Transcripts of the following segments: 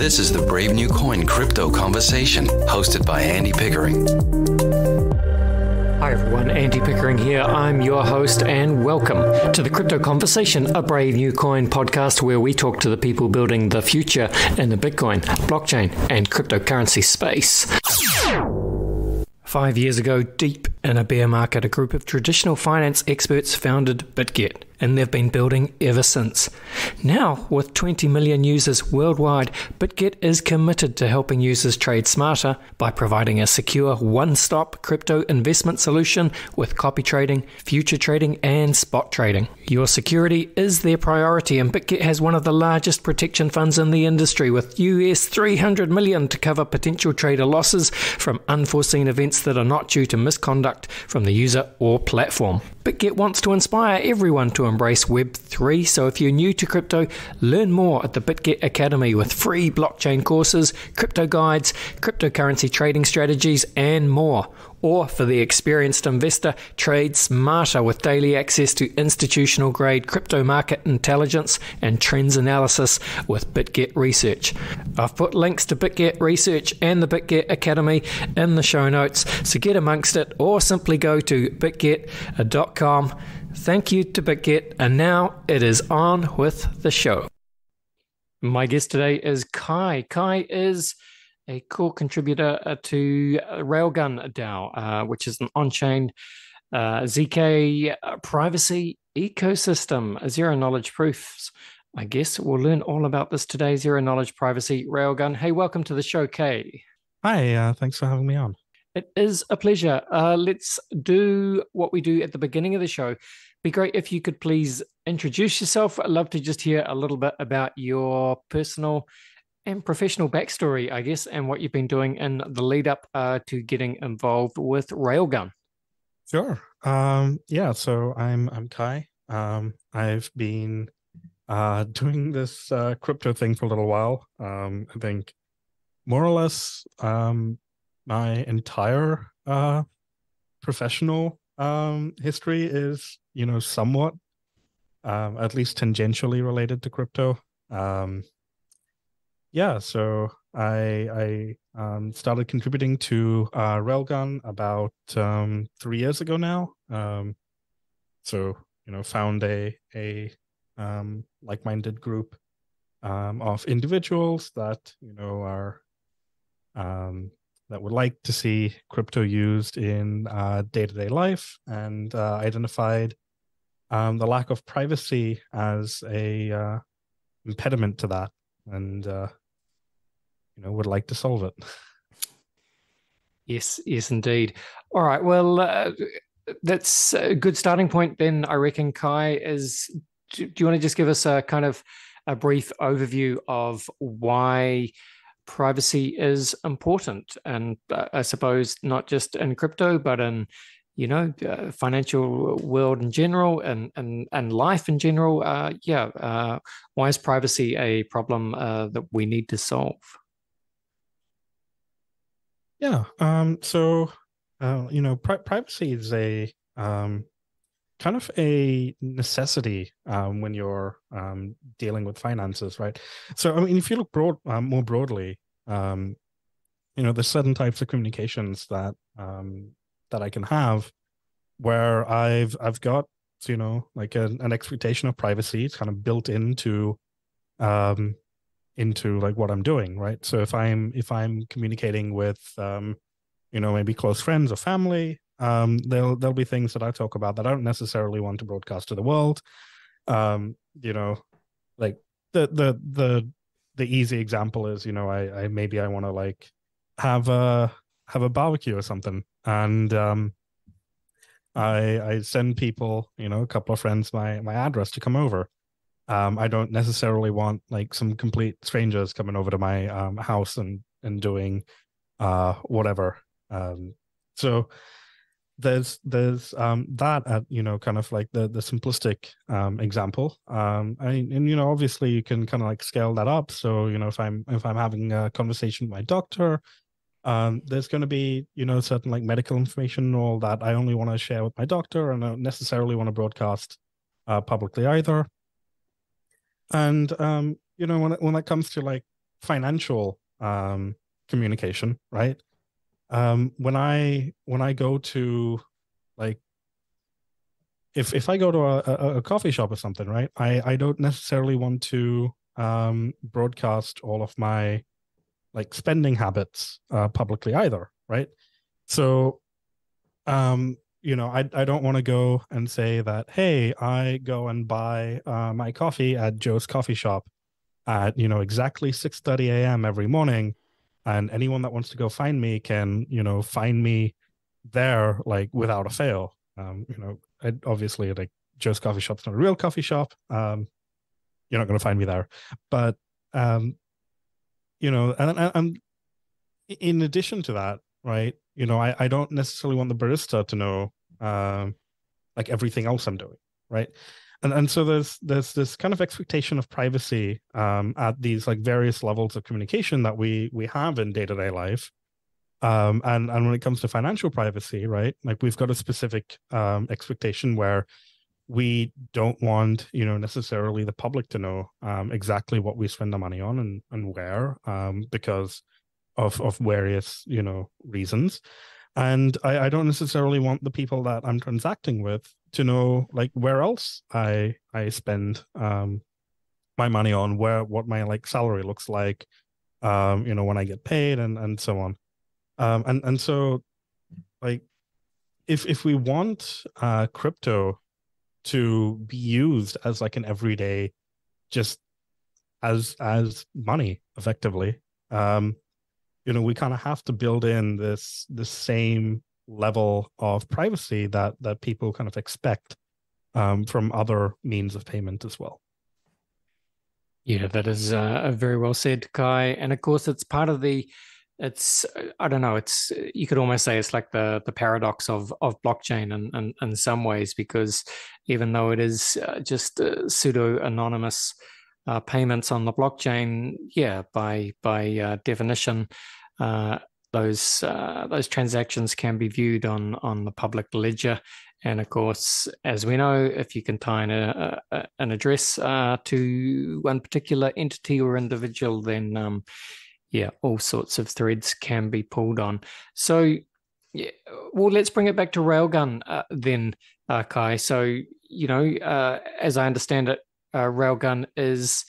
This is the Brave New Coin Crypto Conversation, hosted by Andy Pickering. Hi everyone, Andy Pickering here. I'm your host and welcome to the Crypto Conversation, a Brave New Coin podcast where we talk to the people building the future in the Bitcoin, blockchain and cryptocurrency space. 5 years ago, deep in a bear market, a group of traditional finance experts founded BitGet, and they've been building ever since. Now, with 20 million users worldwide, BitGet is committed to helping users trade smarter by providing a secure one-stop crypto investment solution with copy trading, future trading, and spot trading. Your security is their priority, and BitGet has one of the largest protection funds in the industry, with US $300 million to cover potential trader losses from unforeseen events that are not due to misconduct from the user or platform. BitGet wants to inspire everyone to embrace Web3, so if you're new to crypto, learn more at the BitGet Academy with free blockchain courses, crypto guides, cryptocurrency trading strategies, and more. Or for the experienced investor, trade smarter with daily access to institutional-grade crypto market intelligence and trends analysis with BitGet Research. I've put links to BitGet Research and the BitGet Academy in the show notes, so get amongst it or simply go to bitget.com. Thank you to BitGet, and now it is on with the show. My guest today is Kai. Kai is a core contributor to Railgun DAO, which is an on-chain zk privacy ecosystem, zero-knowledge proofs. I guess we'll learn all about this today, zero-knowledge privacy, Railgun. Hey, welcome to the show, Kay. Hi, thanks for having me on. It is a pleasure. Let's do what we do at the beginning of the show. Be great if you could please introduce yourself. I'd love to just hear a little bit about your personal and professional backstory, I guess, and what you've been doing in the lead up to getting involved with Railgun. Sure. So I'm Kai. I've been doing this crypto thing for a little while. I think more or less my entire professional history is, somewhat at least tangentially related to crypto. So I started contributing to Railgun about 3 years ago now. Found a like-minded group of individuals that are that would like to see crypto used in day-to-day life, and identified the lack of privacy as a impediment to that, and would like to solve it. Yes, indeed. All right, well, that's a good starting point then, I reckon, Kai. Do you want to just give us a kind of a brief overview of why privacy is important? And I suppose not just in crypto, but in financial world in general and life in general. Why is privacy a problem that we need to solve? Privacy is a kind of a necessity when you're dealing with finances, right? So, if you look more broadly, there's certain types of communications that I can have where I've got, like an expectation of privacy. It's kind of built into like what I'm doing, right? So if I'm communicating with maybe close friends or family, there'll be things that I talk about that I don't necessarily want to broadcast to the world. Like the easy example is, I maybe I want to like have a barbecue or something, and I send people, a couple of friends my address to come over. I don't necessarily want like some complete strangers coming over to my house and doing whatever. So there's that at kind of like the simplistic example. Obviously you can kind of like scale that up. So if I'm having a conversation with my doctor, there's going to be certain like medical information and all that I only want to share with my doctor, and I don't necessarily want to broadcast publicly either. And when it comes to like financial communication, right? When I go to, like, if I go to a coffee shop or something, right? I don't necessarily want to broadcast all of my like spending habits publicly either, right? So I don't want to go and say that, hey, I go and buy my coffee at Joe's coffee shop at exactly 6:30 a.m. every morning, and anyone that wants to go find me can find me there, like, without a fail. Obviously, like, Joe's coffee shop's not a real coffee shop. You're not going to find me there, but and in addition to that, right? I don't necessarily want the barista to know like everything else I'm doing, right? And so there's this kind of expectation of privacy at these like various levels of communication that we have in day-to-day life. And when it comes to financial privacy, right? Like, we've got a specific expectation where we don't want necessarily the public to know exactly what we spend our money on and where, because of various reasons. And I don't necessarily want the people that I'm transacting with to know, like, where else I spend my money on, what my like salary looks like, when I get paid, and so on. And so, like, if we want crypto to be used as like an everyday, just as money effectively, we kind of have to build in this same level of privacy that people kind of expect from other means of payment as well. Yeah, that is very well said, Kai. And of course, it's part of I don't know, you could almost say it's like the paradox of blockchain in some ways, because even though it is just pseudo-anonymous payments on the blockchain, yeah, by definition, those transactions can be viewed on the public ledger. And of course, as we know, if you can tie in an address to one particular entity or individual, then yeah, all sorts of threads can be pulled on. So, yeah, well, let's bring it back to Railgun then, Kai. So, as I understand it, Railgun is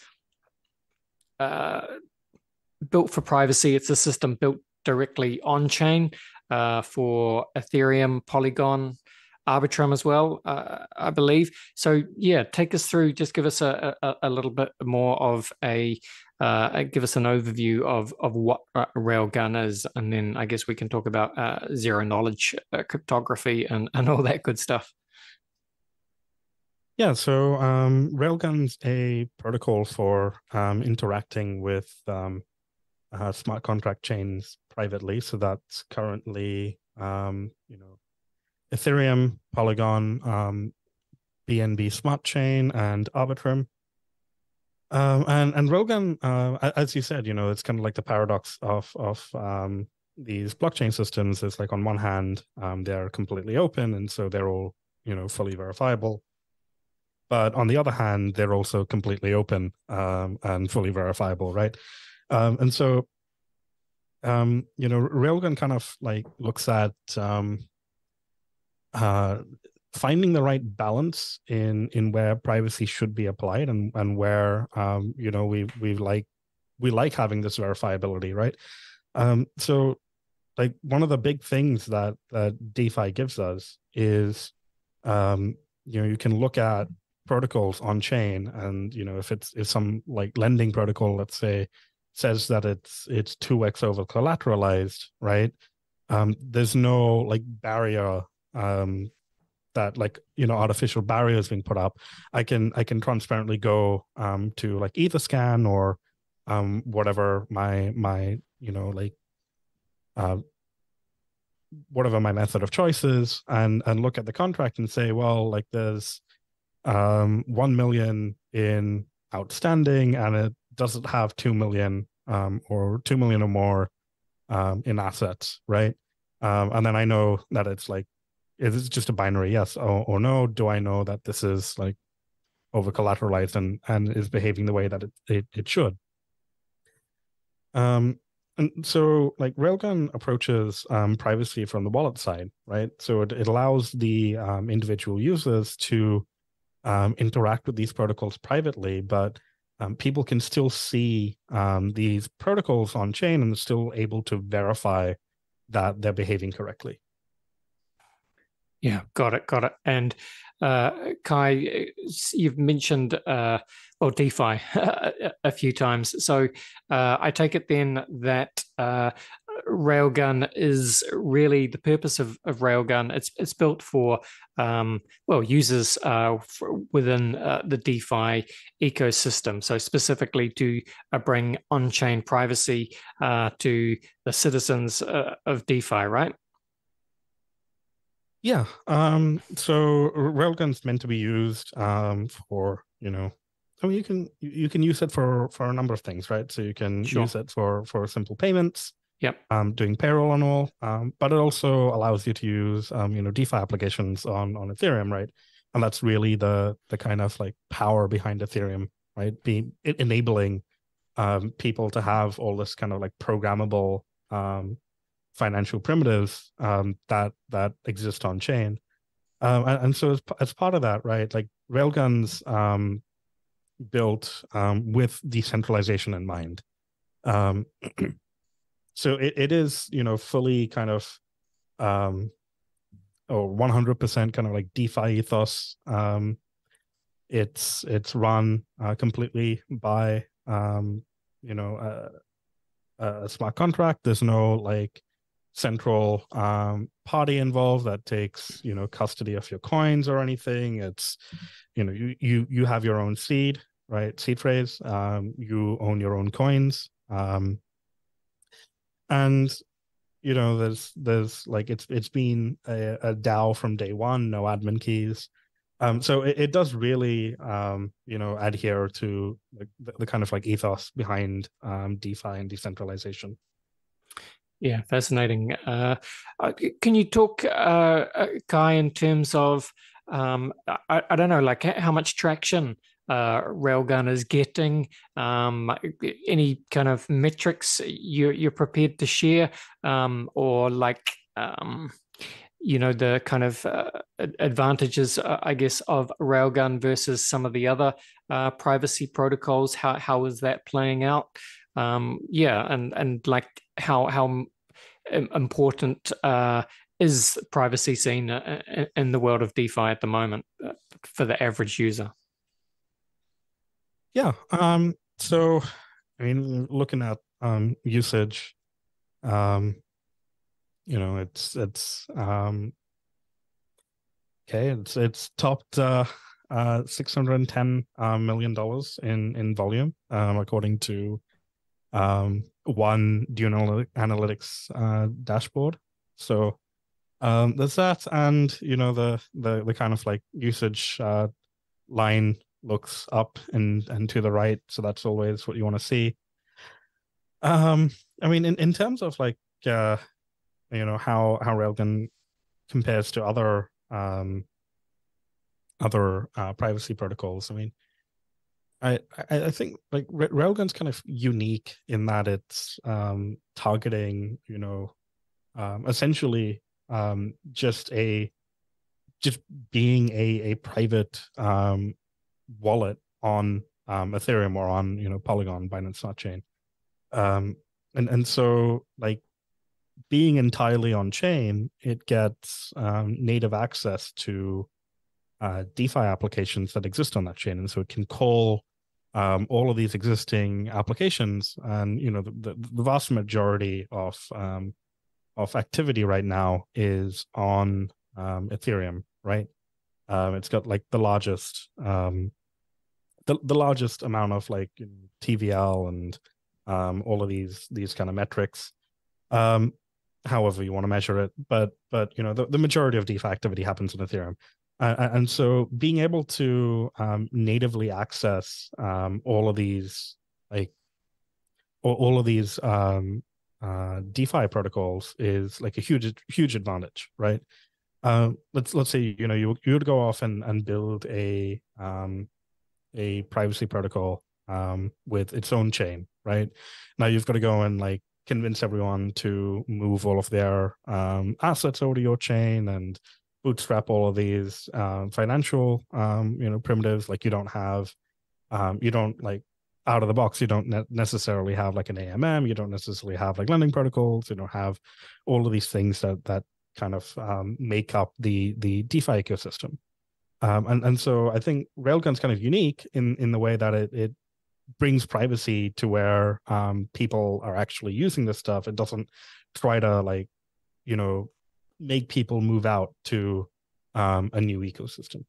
built for privacy. It's a system built directly on chain for Ethereum, Polygon, Arbitrum as well, I believe. So yeah, take us through. Just give us a little bit more of give us an overview of what Railgun is, and then I guess we can talk about ZeroKnowledge cryptography and all that good stuff. Yeah, so Railgun's a protocol for interacting with smart contract chains privately. So that's currently Ethereum, Polygon, BNB Smart Chain, and Arbitrum. And Railgun, as you said, it's kind of like the paradox of these blockchain systems. It's like, on one hand, they're completely open, and so they're all fully verifiable. But on the other hand, they're also completely open and fully verifiable, right? And so, Railgun kind of like looks at finding the right balance in where privacy should be applied, and where we like having this verifiability, right? So, like, one of the big things that DeFi gives us is you can look at protocols on chain, and if some like lending protocol, let's say, says that it's 2x over collateralized, right? There's no like barrier that like artificial barriers being put up. I can transparently go to like Etherscan or whatever my whatever my method of choice is, and look at the contract and say, well, like, there's 1 million in outstanding, and it doesn't have 2 million or 2 million or more in assets, right? And then I know that it's like, it's just a binary yes or no. Do I know that this is like over collateralized and is behaving the way that it should? Um, and so like Railgun approaches privacy from the wallet side, right? So it allows the individual users to interact with these protocols privately, but people can still see these protocols on chain and still able to verify that they're behaving correctly. Yeah, got it, got it. And Kai, you've mentioned DeFi a few times. So I take it then that Railgun is really the purpose of Railgun. It's built for users within the DeFi ecosystem. So specifically to bring on-chain privacy to the citizens of DeFi, right? Yeah. So Railgun's meant to be used for, I mean, you can use it for a number of things, right? So you can use it for simple payments, doing payroll and all, but it also allows you to use DeFi applications on Ethereum, right? And that's really the kind of like power behind Ethereum, right? Enabling people to have all this kind of like programmable financial primitives that exist on chain, and so as part of that, right? Like Railgun's built with decentralization in mind. So it is fully kind of 100% kind of like DeFi ethos. It's run completely by a smart contract. There's no like central party involved that takes custody of your coins or anything. It's you have your own seed, right? Seed phrase. You own your own coins, and there's like it's been a DAO from day one. No admin keys. So it does really adhere to the kind of like ethos behind DeFi and decentralization. Yeah, fascinating. Can you talk, Kai, in terms of, I don't know, like how much traction Railgun is getting? Any kind of metrics you're prepared to share, or like, the kind of advantages, I guess, of Railgun versus some of the other privacy protocols? How is that playing out? And like how important is privacy seen in the world of DeFi at the moment for the average user? Yeah. So, I mean, looking at usage, it's it's topped $610 million in volume, according to one DeFi dashboard. So there's that, and the kind of like usage line looks up and to the right, so that's always what you want to see. I mean, in terms of like how Railgun compares to other privacy protocols. I mean, I think like Railgun's kind of unique in that it's targeting essentially just being a private wallet on Ethereum or on Polygon, Binance Smart Chain, and so like being entirely on chain, it gets native access to DeFi applications that exist on that chain, and so it can call all of these existing applications. And the vast majority of activity right now is on Ethereum, right? It's got like the largest amount of like TVL and all of these kind of metrics, however you want to measure it, but the majority of DeFi activity happens on Ethereum. And so being able to natively access all of these DeFi protocols is like a huge advantage, right? Let's say you would go off and build a privacy protocol with its own chain, right? Now you've got to go and like convince everyone to move all of their assets over to your chain and bootstrap all of these financial primitives. Like you don't like out of the box, you don't necessarily have like an AMM, you don't necessarily have like lending protocols, you don't have all of these things that kind of make up the DeFi ecosystem. And so I think Railgun's kind of unique in the way that it brings privacy to where people are actually using this stuff. It doesn't try to like, make people move out to a new ecosystem.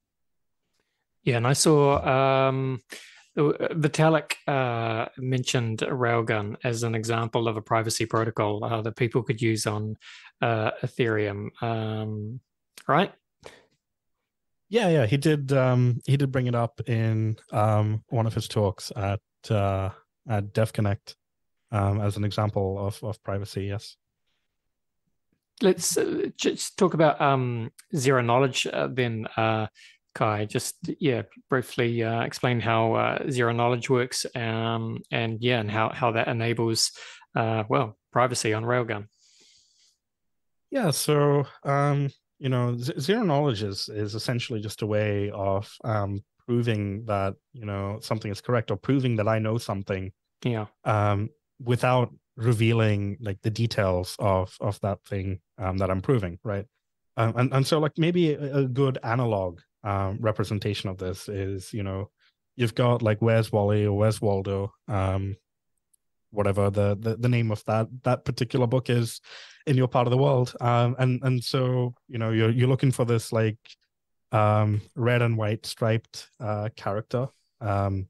Yeah, and I saw Vitalik mentioned Railgun as an example of a privacy protocol that people could use on Ethereum, right? Yeah, he did bring it up in one of his talks at Dev Connect as an example of privacy. Yes. Let's just talk about ZeroKnowledge then, Kai. Just briefly explain how ZeroKnowledge works, and how that enables privacy on Railgun. Yeah, so ZeroKnowledge is essentially just a way of proving that something is correct, or proving that I know something. Yeah. Without revealing like the details of that thing that I'm proving, right? And so like maybe a good analog representation of this is you've got like Where's Wally or Where's Waldo, whatever the name of that particular book is in your part of the world, and so you're looking for this like red and white striped character, and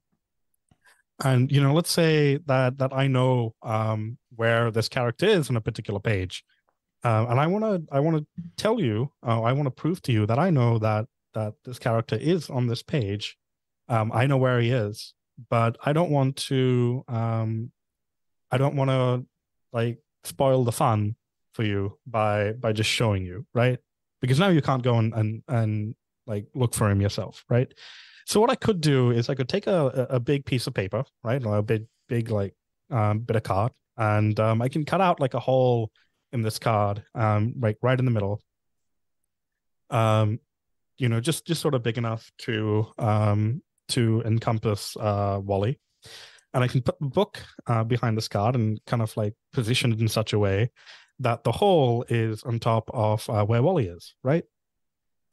let's say that I know where this character is on a particular page, and I want to tell you, I want to prove to you that I know that this character is on this page. I know where he is, but I don't want to like spoil the fun for you by just showing you, right? Because now you can't go and like look for him yourself, right? So what I could do is I could take a big piece of paper, right, or a big like bit of card, and I can cut out like a hole in this card, right in the middle, just sort of big enough to encompass Wally, and I can put the book behind this card and kind of like position it in such a way that the hole is on top of where Wally is, right?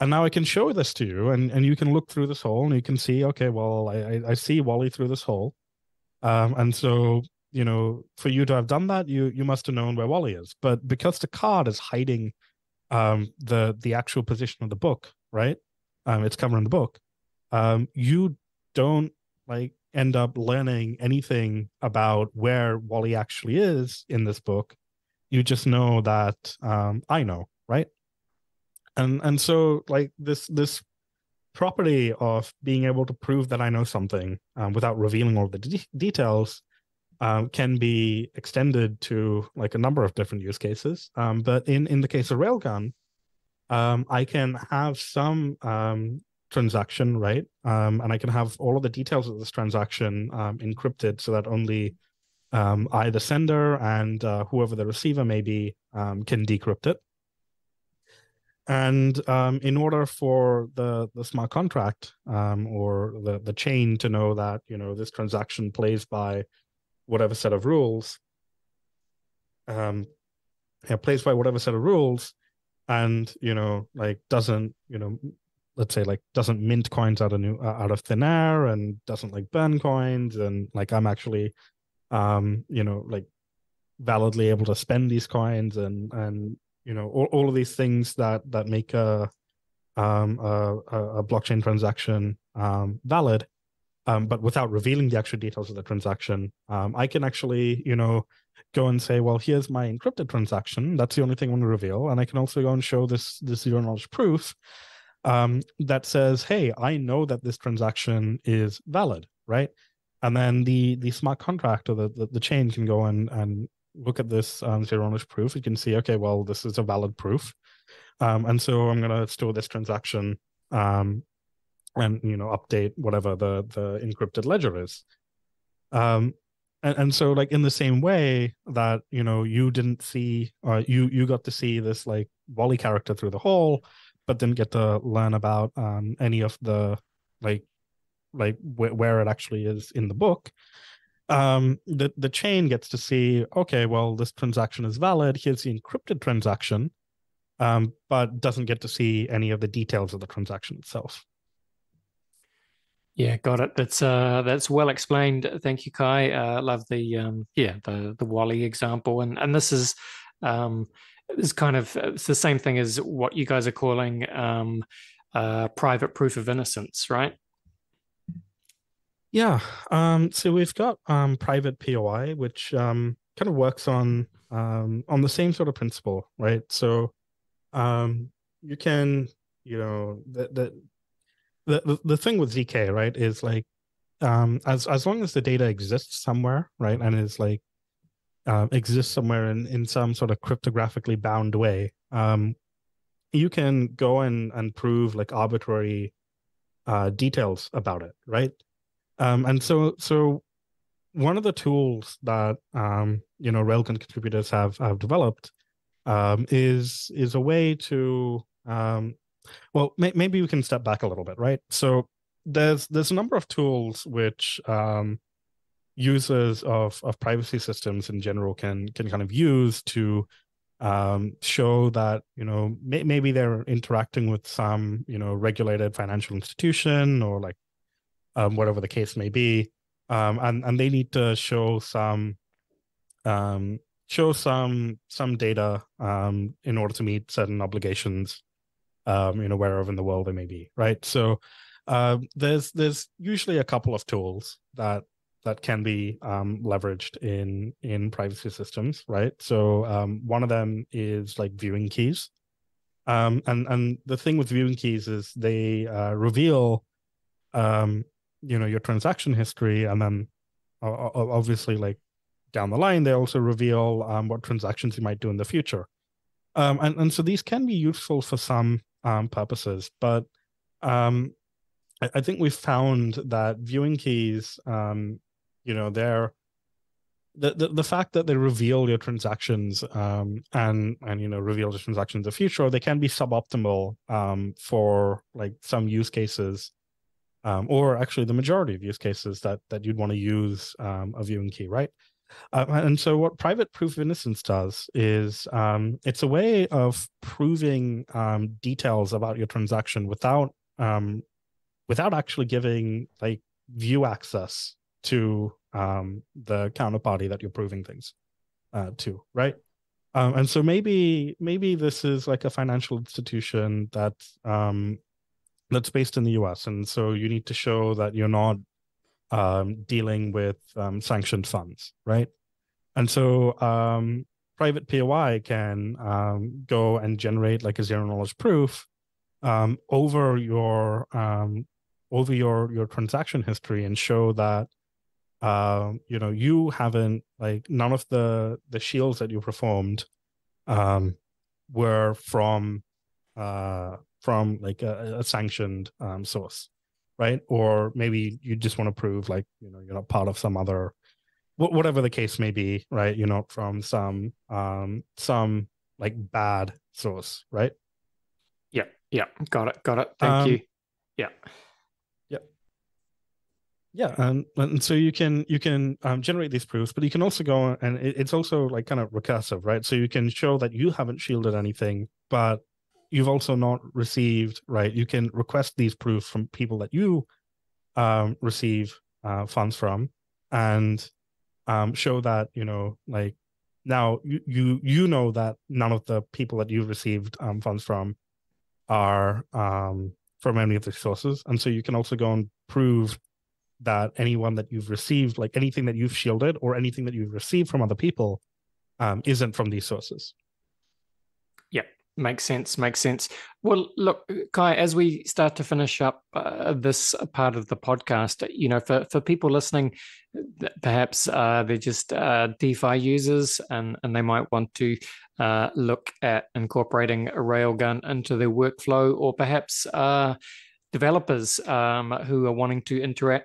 And now I can show this to you, and you can look through this hole, and you can see, okay, well, I see Wally through this hole. And so, for you to have done that, you must have known where Wally is. But because the card is hiding the actual position of the book, right? It's covering the book. You don't like end up learning anything about where Wally actually is in this book. You just know that I know, right? And so like this property of being able to prove that I know something without revealing all the details can be extended to like a number of different use cases. But in the case of Railgun, I can have some transaction, right? And I can have all of the details of this transaction encrypted so that only I, the sender, and whoever the receiver may be, can decrypt it. And in order for the smart contract or the chain to know that this transaction plays by whatever set of rules, and like doesn't let's say like doesn't mint coins out of thin air, and doesn't like burn coins, and like I'm actually like validly able to spend these coins, and all of these things that make a blockchain transaction valid, but without revealing the actual details of the transaction, I can actually go and say, well, here's my encrypted transaction. That's the only thing I want to reveal, and I can also go and show this zero-knowledge proof that says, hey, I know that this transaction is valid, right? And then the smart contract or the chain can go and look at this zero-knowledge proof. You can see, okay, well, this is a valid proof. And so I'm going to store this transaction and, update whatever the encrypted ledger is. and so like in the same way that you didn't see, or you got to see this like Wally character through the hole, but didn't get to learn about any of the like where it actually is in the book. The chain gets to see, okay, well, this transaction is valid, here's the encrypted transaction, but doesn't get to see any of the details of the transaction itself. Yeah, got it. That's well explained. Thank you, Kai. Love the Wally example, and this is kind of it's the same thing as what you guys are calling private proof of innocence, right? Yeah. So we've got private POI, which kind of works on the same sort of principle, right? So you can, the thing with ZK, right, is like as long as the data exists somewhere, right, and is like exists somewhere in some sort of cryptographically bound way, you can go and prove like arbitrary details about it, right? And so one of the tools that Railgun contributors have developed is a way to well, maybe we can step back a little bit, right? So there's a number of tools which users of privacy systems in general can kind of use to show that maybe they're interacting with some regulated financial institution, or like whatever the case may be, and they need to show some data in order to meet certain obligations, wherever in the world they may be, right? So there's usually a couple of tools that can be leveraged in privacy systems, right? So one of them is like viewing keys, and the thing with viewing keys is they reveal your transaction history, and then obviously like down the line they also reveal what transactions you might do in the future, and so these can be useful for some purposes, but I think we've found that viewing keys, they're the fact that they reveal your transactions and reveal the transactions in the future, they can be suboptimal for like some use cases, or actually the majority of use cases that you'd want to use a viewing key, right? And so what private proof of innocence does is it's a way of proving details about your transaction without actually giving like view access to the counterparty that you're proving things to, right? And so maybe this is like a financial institution that's based in the US, and so you need to show that you're not dealing with sanctioned funds, right? And so private POI can go and generate like a zero-knowledge proof over your transaction history, and show that you haven't, like, none of the shields that you performed were from like a sanctioned source, right? Or maybe you just want to prove like you're not part of some other, whatever the case may be, right? You're not from some like bad source, right? Yeah, got it. Thank you. Yeah, and so you can generate these proofs, but you can also go, and it's also like kind of recursive, right? So you can show that you haven't shielded anything, but you've also not received, right? You can request these proofs from people that you receive funds from, and show that like now you know that none of the people that you received funds from are from any of the sources, and so you can also go and prove that anyone that you've received, like anything that you've shielded or anything that you've received from other people, isn't from these sources. Yeah, makes sense. Well, look, Kai, as we start to finish up this part of the podcast, for people listening, perhaps they're just DeFi users, and they might want to look at incorporating a Railgun into their workflow, or perhaps developers who are wanting to integrate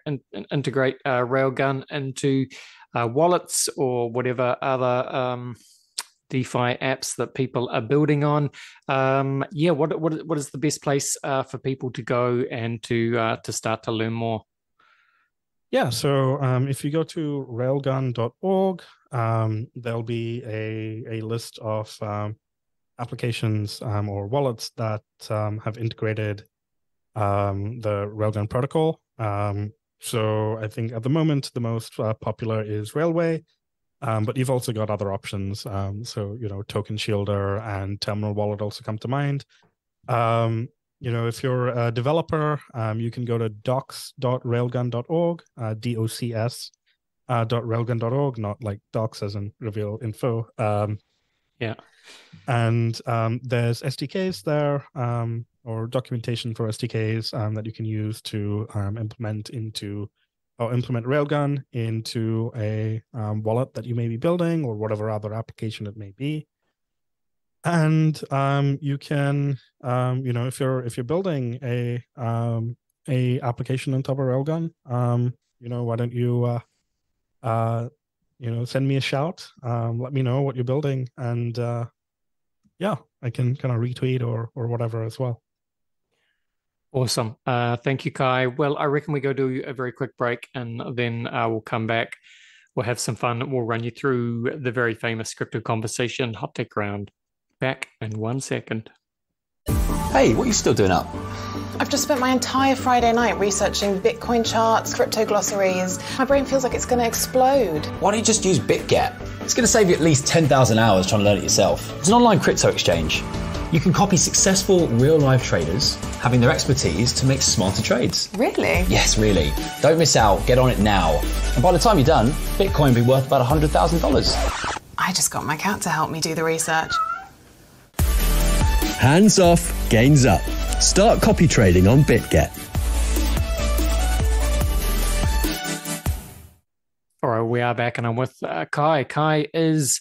Railgun into wallets or whatever other DeFi apps that people are building on. What is the best place for people to go and to start to learn more? Yeah, so if you go to railgun.org, there'll be a list of applications or wallets that have integrated the Railgun protocol. So I think at the moment, the most popular is Railway, but you've also got other options. So, Token Shielder and Terminal Wallet also come to mind. If you're a developer, you can go to docs.railgun.org, docs.railgun.org, not like docs as in reveal info. And there's SDKs there, or documentation for SDKs that you can use to implement Railgun into a wallet that you may be building or whatever other application it may be. And you can, if you're building a application on top of Railgun, why don't you, send me a shout, let me know what you're building, and I can kind of retweet or whatever as well. Awesome. Thank you, Kai. Well, I reckon we go do a very quick break, and then we'll come back. We'll have some fun. We'll run you through the very famous crypto conversation hot take round. Back in 1 second. Hey, what are you still doing up? I've just spent my entire Friday night researching Bitcoin charts, crypto glossaries. My brain feels like it's going to explode. Why don't you just use BitGet? It's going to save you at least 10,000 hours trying to learn it yourself. It's an online crypto exchange. You can copy successful real-life traders having their expertise to make smarter trades. Really? Yes, really. Don't miss out. Get on it now. And by the time you're done, Bitcoin will be worth about $100,000. I just got my cat to help me do the research. Hands off, gains up. Start copy trading on BitGet. All right, we are back, and I'm with Kai. Kai is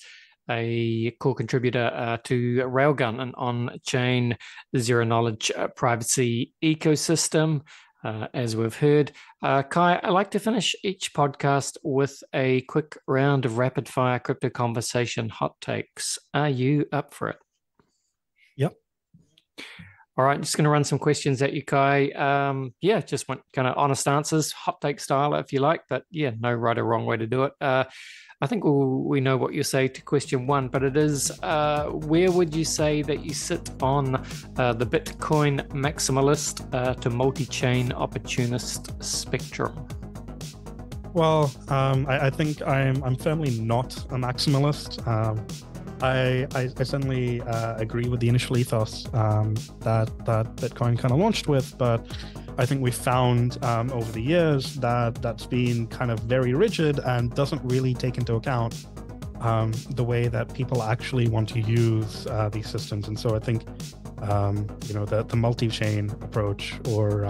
a core contributor to Railgun, an on-chain zero-knowledge privacy ecosystem, as we've heard. Kai, I like to finish each podcast with a quick round of rapid-fire crypto conversation hot takes. Are you up for it? Yep. All right, just going to run some questions at you, Kai. Just want kind of honest answers, hot take style, if you like, but no right or wrong way to do it. I think we know what you say to question one, but it is, where would you say that you sit on the Bitcoin maximalist to multi-chain opportunist spectrum? Well, I think I'm firmly not a maximalist. I certainly agree with the initial ethos that Bitcoin kind of launched with, but I think we found over the years that that's been kind of very rigid and doesn't really take into account the way that people actually want to use these systems. And so I think the multi-chain approach, or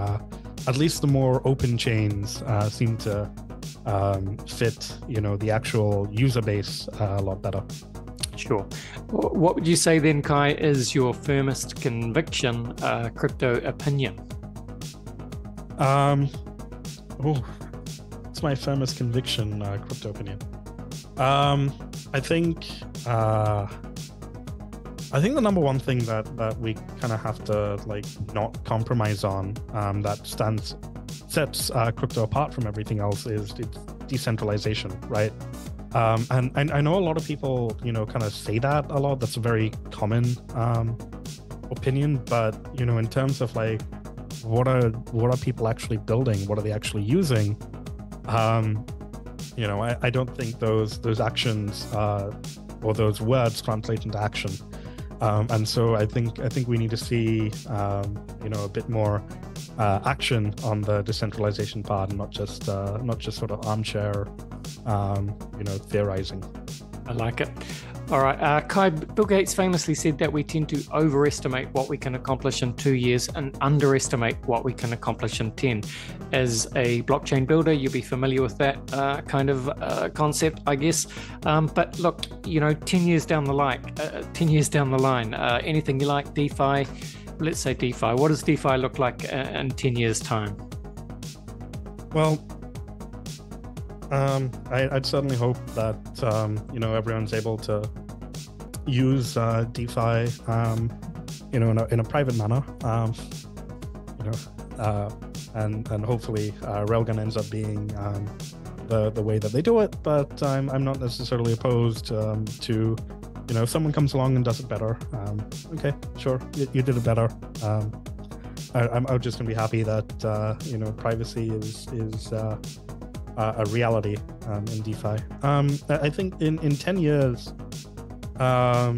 at least the more open chains, seem to fit the actual user base a lot better. Sure. What would you say then, Kai, is your firmest conviction crypto opinion? It's my firmest conviction crypto opinion. I think the number one thing that we kind of have to not compromise on that sets crypto apart from everything else is its decentralization, right? And I know a lot of people, kind of say that a lot. That's a very common opinion. But, in terms of what are people actually building? What are they actually using? I don't think those actions or those words translate into action. And so I think we need to see, a bit more action on the decentralization part, and not just sort of armchair, theorizing. I like it. All right, Kai, Bill Gates famously said that we tend to overestimate what we can accomplish in 2 years and underestimate what we can accomplish in 10. As a blockchain builder, you'll be familiar with that kind of concept, I guess. But look, 10 years down the line, anything you like, DeFi, let's say DeFi. What does DeFi look like in 10 years' time? Well, I'd certainly hope that everyone's able to use DeFi in a private manner, and hopefully Railgun ends up being the way that they do it. But I'm not necessarily opposed to if someone comes along and does it better. Okay, sure, you did it better. I'm just gonna be happy that privacy is a reality in DeFi. I think in 10 years, I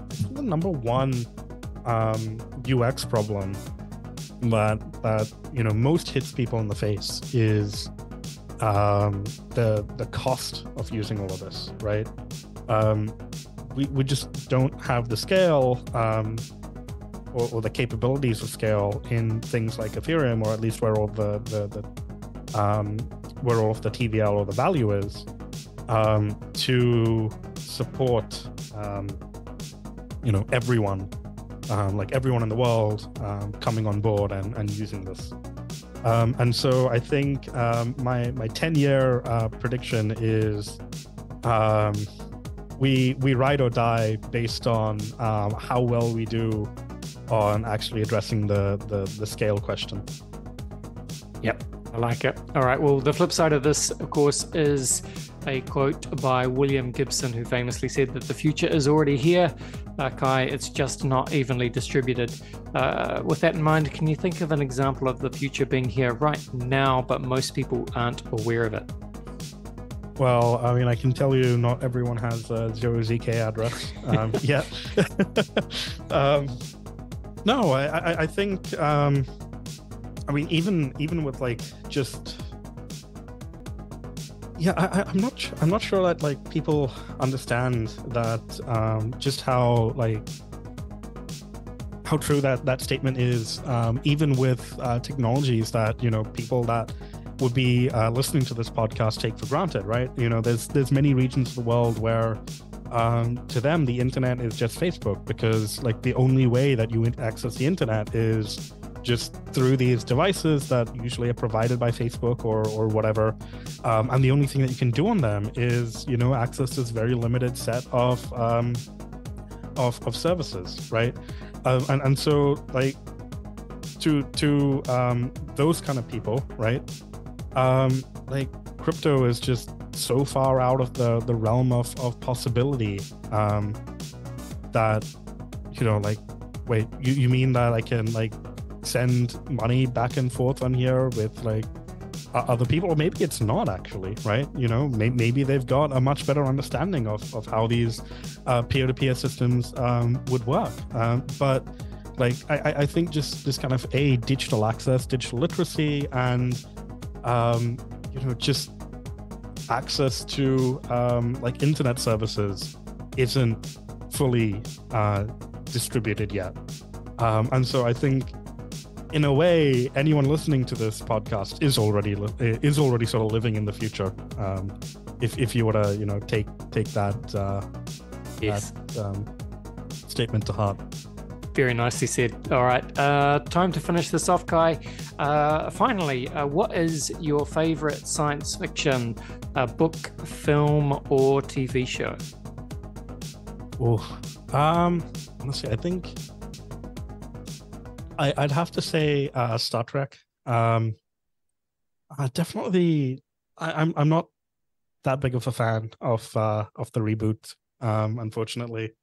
think the number one UX problem that most hits people in the face is the cost of using all of this, right? We just don't have the scale or the capabilities of scale in things like Ethereum, or at least where all the where all of the TVL or the value is, to support everyone, like everyone in the world coming on board and using this. And so I think my 10-year prediction is we ride or die based on how well we do on actually addressing the scale question. Yep, I like it. All right, well, the flip side of this, of course, is a quote by William Gibson, who famously said that the future is already here, Kai, it's just not evenly distributed. With that in mind, can you think of an example of the future being here right now, but most people aren't aware of it? Well, I mean, I can tell you not everyone has a 0zk address yet. No, I think, I mean, even with like just, yeah, I'm not sure that like people understand that just how true that statement is, even with technologies that people that would be listening to this podcast take for granted, right? There's many regions of the world where to them the internet is just Facebook, because like the only way that you access the internet is just through these devices that usually are provided by Facebook or whatever, and the only thing that you can do on them is access this very limited set of services, right? And so like to those kind of people, right? Like crypto is just so far out of the realm of possibility that like, wait, you mean that I can like send money back and forth on here with like other people? Or maybe it's not actually, right? Maybe they've got a much better understanding of how these peer-to-peer systems would work, but like I think just this kind of digital access, digital literacy, and just access to like internet services isn't fully distributed yet, and so I think in a way anyone listening to this podcast is already sort of living in the future, if you were to take that yes, that statement to heart. Very nicely said. All right, time to finish this off, Kai. Finally, what is your favorite science fiction book, film, or TV show? Honestly, I think I'd have to say Star Trek. Definitely, I'm not that big of a fan of the reboot, unfortunately.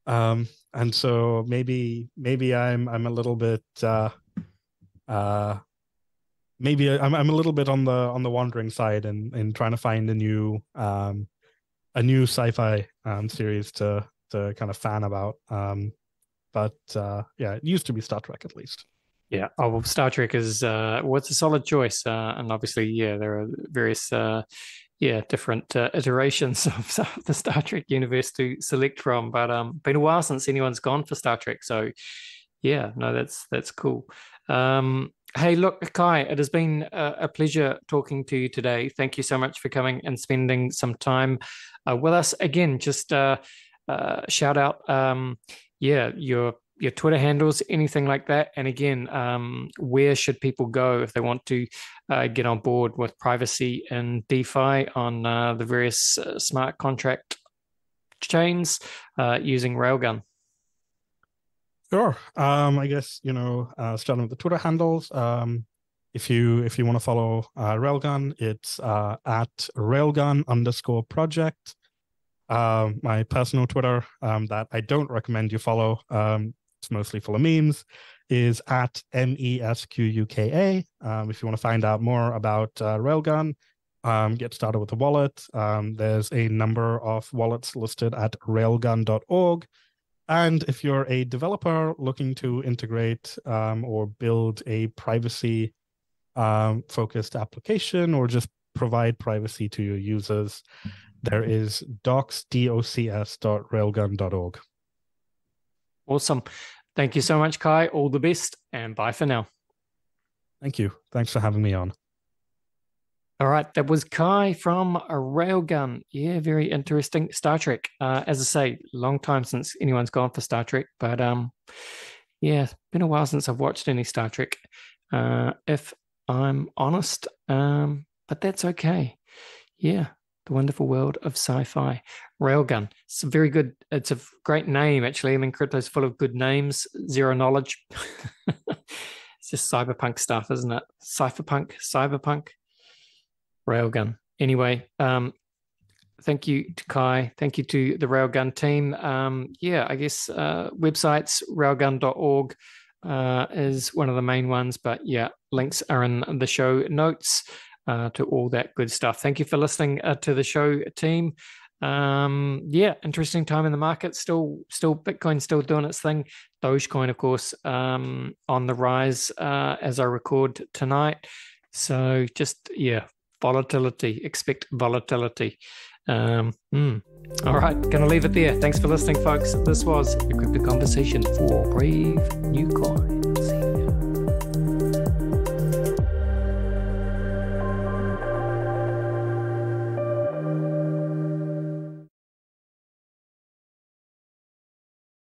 And so maybe I'm a little bit maybe I'm a little bit on the wandering side and trying to find a new sci-fi series to kind of fan about. But yeah, it used to be Star Trek at least. Yeah. Oh, well, Star Trek is it's a solid choice, and obviously, yeah, there are various different iterations of the Star Trek universe to select from. But been a while since anyone's gone for Star Trek, so yeah, no, that's cool. Hey, look, Kai, it has been a pleasure talking to you today. Thank you so much for coming and spending some time with us. Again, just shout out, your Twitter handles, anything like that. And again, where should people go if they want to get on board with privacy and DeFi on the various smart contract chains using Railgun? Sure. I guess, starting with the Twitter handles. If you want to follow Railgun, it's at Railgun_project. My personal Twitter that I don't recommend you follow, it's mostly full of memes, is at MESQUKA. If you want to find out more about Railgun, get started with the wallet. There's a number of wallets listed at railgun.org. And if you're a developer looking to integrate or build a privacy focused application or just provide privacy to your users, there is docs.railgun.org. Awesome. Thank you so much, Kai. All the best, and bye for now. Thank you. Thanks for having me on. All right, that was Kai from Railgun. Yeah, very interesting. Star Trek. As I say, long time since anyone's gone for Star Trek, but yeah, been a while since I've watched any Star Trek, if I'm honest, but that's okay. Yeah, the wonderful world of sci-fi. Railgun. It's a very good, it's a great name, actually. I mean, crypto's full of good names. ZeroKnowledge. It's just cyberpunk stuff, isn't it? Cyberpunk. Railgun. Anyway, thank you to Kai. Thank you to the Railgun team. Yeah, I guess websites, railgun.org is one of the main ones. But yeah, links are in the show notes to all that good stuff. Thank you for listening to the show, team. Yeah, interesting time in the market. Still Bitcoin still doing its thing. Dogecoin, of course, on the rise as I record tonight. So just, yeah, volatility, expect volatility. All right, gonna leave it there. Thanks for listening, folks. This was the Crypto Conversation for Brave New Coin.